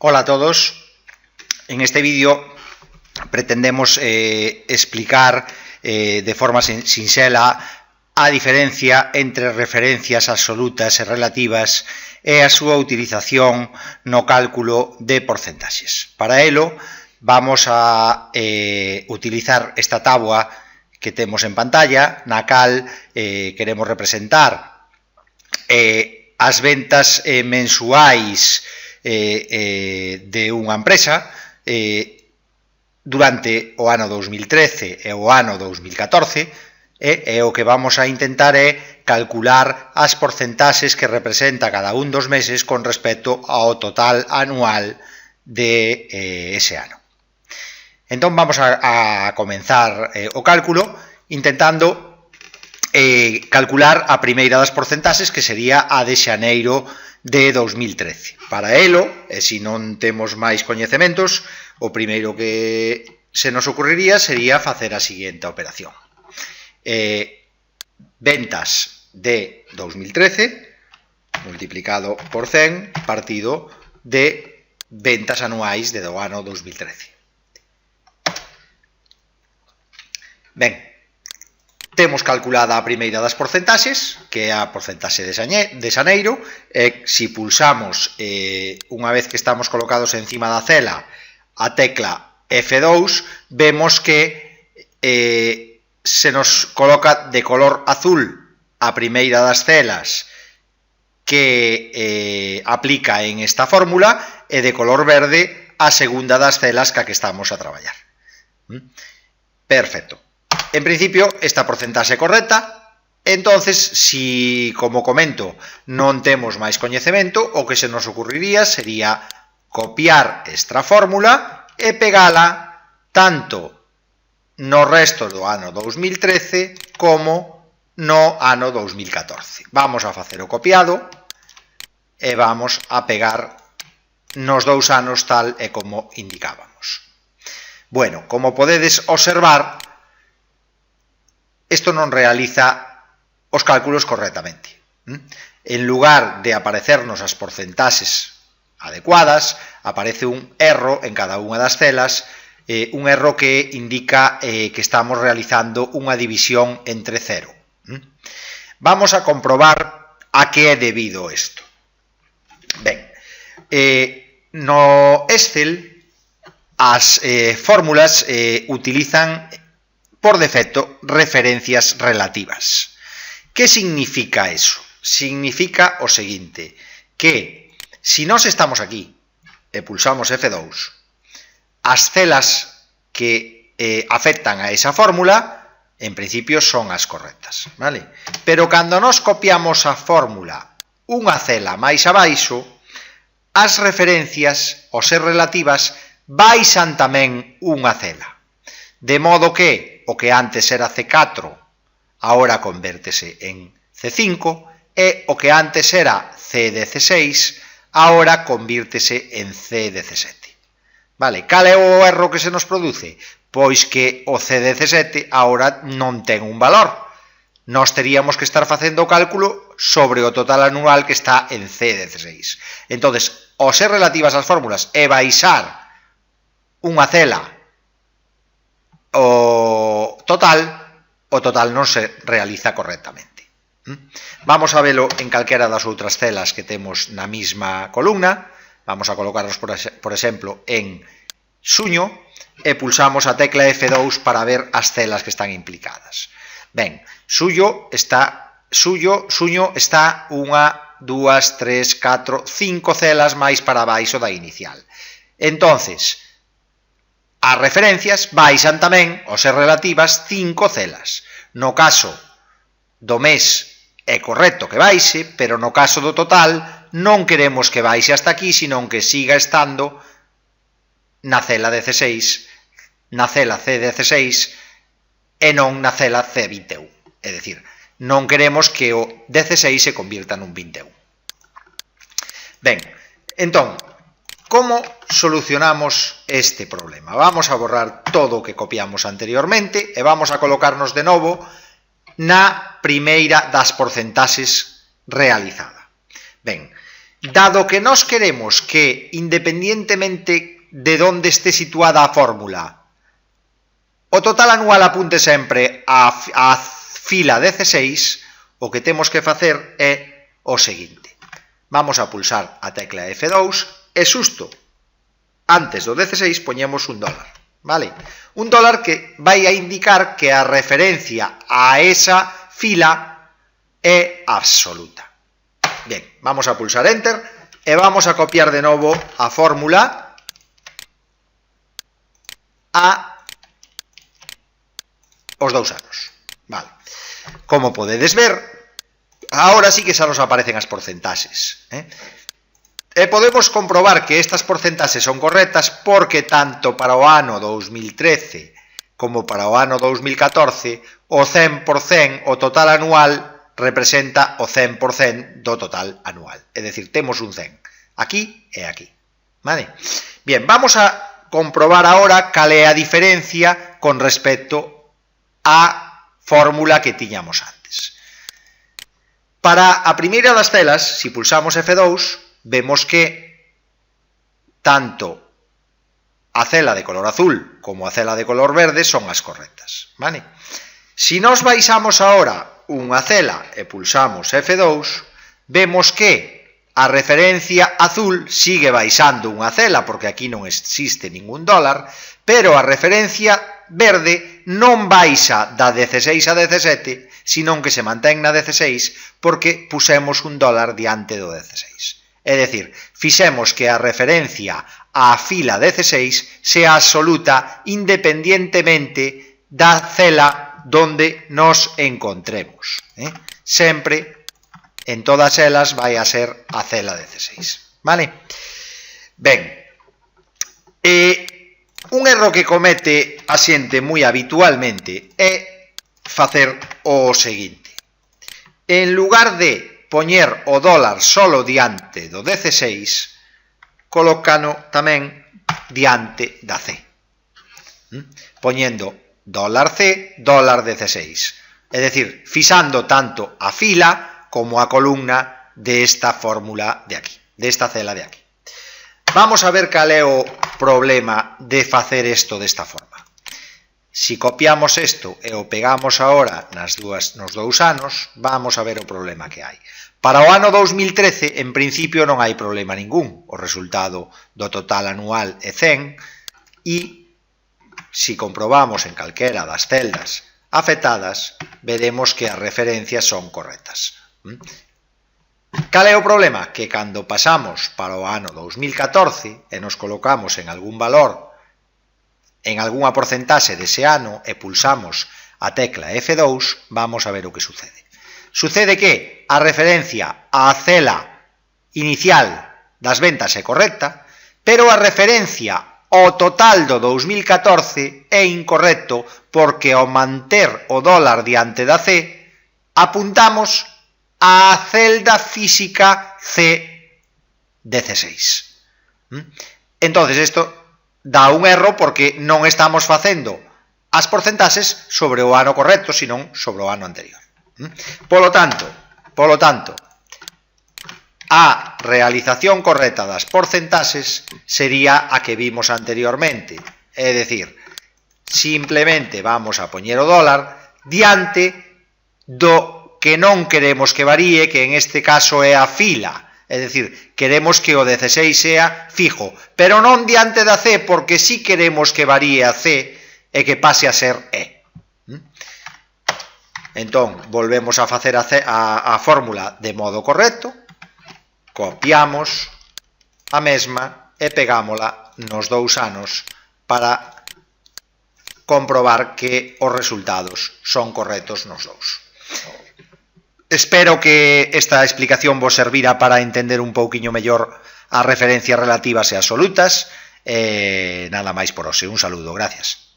Hola a todos. En este vídeo pretendemos explicar de forma sinxela a diferencia entre referencias absolutas e relativas e a súa utilización no cálculo de porcentaxes. Para ello vamos a utilizar esta táboa que temos en pantalla, na cal queremos representar as ventas mensuais de unha empresa durante o ano 2013 e o ano 2014 e o que vamos a intentar é calcular as porcentaxes que representa cada un dos meses con respecto ao total anual de ese ano. Entón vamos a comenzar o cálculo intentando calcular a primeira das porcentaxes, que sería a de xaneiro de 2013. Para elo, e se non temos máis coñecementos, o primeiro que se nos ocurriría sería facer a seguinte operación. Ventas de 2013 multiplicado por 100 partido de ventas anuais do ano 2013. Ben, temos calculada a primeira das porcentaxes, que é a porcentaxe de xaneiro, e se pulsamos, unha vez que estamos colocados encima da cela, a tecla F2, vemos que se nos coloca de color azul a primeira das celas que aplica en esta fórmula e de color verde a segunda das celas ca que estamos a traballar. Perfecto. En principio, esta porcentaxe é correcta. Entonces, si, como comento, non temos máis coñecemento, o que se nos ocurriría sería copiar esta fórmula e pegala tanto no resto do ano 2013 como no ano 2014. Vamos a facer o copiado e vamos a pegar nos dous anos tal e como indicábamos. Bueno, como podedes observar, isto non realiza os cálculos correctamente. En lugar de aparecernos as porcentaxes adecuadas, aparece un erro en cada unha das celas, un erro que indica que estamos realizando unha división entre cero. Vamos a comprobar a que é debido isto. Ben, no Excel as fórmulas utilizan por defecto referencias relativas. Que significa eso? Significa o seguinte, que se nós estamos aquí e pulsamos F2, as celas que afectan a esa fórmula, en principio son as correctas, vale? Pero cando nós copiamos a fórmula unha cela máis abaixo, as referencias, ou ser relativas, baixan tamén unha cela. De modo que o que antes era C4 agora convértese en C5 e o que antes era C16 agora convírtese en C17. Vale, cal é o erro que se nos produce? Pois que o C17 agora non ten un valor. Nós teríamos que estar facendo o cálculo sobre o total anual que está en C16. Entonces, ao ser relativas as fórmulas e baixar unha cela o total non se realiza correctamente. Vamos a velo en calquera das outras celas que temos na mesma columna. Vamos a colocarnos, por exemplo, en suño e pulsamos a tecla F2 para ver as celas que están implicadas. Ben, suño está 1, 2, 3, 4, 5 celas máis para baixo da inicial. Entonces, as referencias baixan tamén, ao ser relativas, 5 celas. No caso do mes é correcto que baixe, pero no caso do total non queremos que baixe hasta aquí, senón que siga estando na cela 16, na cela C16 e non na cela C21. É dicir, non queremos que o 16 se convirta nun 21. Ben, entón, como solucionamos este problema? Vamos a borrar todo o que copiamos anteriormente e vamos a colocarnos de novo na primeira das porcentaxes realizada. Ben, dado que nós queremos que, independientemente de onde este situada a fórmula, o total anual apunte sempre á fila 16, o que temos que facer é o seguinte. Vamos a pulsar a tecla F2 e xusto antes do 16 poñemos $1, vale? $1 que vai a indicar que a referencia a esa fila é absoluta. Bien, vamos a pulsar Enter e vamos a copiar de novo a fórmula a os 2 anos. Vale. Como podedes ver, agora sí que xa nos aparecen as porcentaxes. E podemos comprobar que estas porcentaxes son correctas porque tanto para o ano 2013 como para o ano 2014 o 100%, o total anual, representa o 100% do total anual. É dicir, temos un 100 aquí e aquí. Vale? Bien, vamos a comprobar agora cal é a diferencia con respecto á fórmula que tiñamos antes. Para a primeira das celas, se pulsamos F2, vemos que tanto a cela de color azul como a cela de color verde son as correctas. Vale? Se nos baixamos agora unha cela e pulsamos F2, vemos que a referencia azul sigue baixando unha cela porque aquí non existe ningún dólar, pero a referencia verde non baixa da 16 a 17, senón que se mantén na 16 porque pusemos $1 diante do 16. É dicir, fixemos que a referencia á fila 16 sea absoluta independientemente da cela donde nos encontremos. Sempre, en todas elas, vai a ser a cela 16. Vale? Ben, un erro que comete a xente moi habitualmente é facer o seguinte. En lugar de poñer o dólar solo diante do 16, colócano tamén diante da C. Poñendo dólar C, dólar 16. É dicir, fixando tanto a fila como a columna desta fórmula de aquí, desta cela de aquí. Vamos a ver cal é o problema de facer isto desta forma. Se copiamos isto e o pegamos agora nos 2 anos, vamos a ver o problema que hai. Para o ano 2013, en principio, non hai problema ningún. O resultado do total anual é 100 e se comprobamos en calquera das celdas afectadas, veremos que as referencias son correctas. Cal é o problema? Que cando pasamos para o ano 2014 e nos colocamos en algún valor, en algunha porcentaxe dese ano e pulsamos a tecla F2, vamos a ver o que sucede. Sucede que a referencia á cela inicial das ventas é correcta, pero a referencia o total do 2014 é incorrecto porque ao manter o dólar diante da C apuntamos á celda física C16. Entonces isto dá un erro porque non estamos facendo as porcentaxes sobre o ano correcto, senón sobre o ano anterior. Polo tanto, a realización correcta das porcentaxes sería a que vimos anteriormente, é dicir, simplemente vamos a poñer o dólar diante do que non queremos que varíe, que en este caso é a fila, é dicir, queremos que o 16 sea fijo, pero non diante da C, porque si queremos que varíe a C e que pase a ser E. Entón, volvemos a facer a fórmula de modo correcto, copiamos a mesma e pegámola nos 2 anos para comprobar que os resultados son correctos nos dous. Espero que esta explicación vos servira para entender un pouquiño mellor as referencias relativas e absolutas. Nada máis por hoxe. Un saludo, gracias.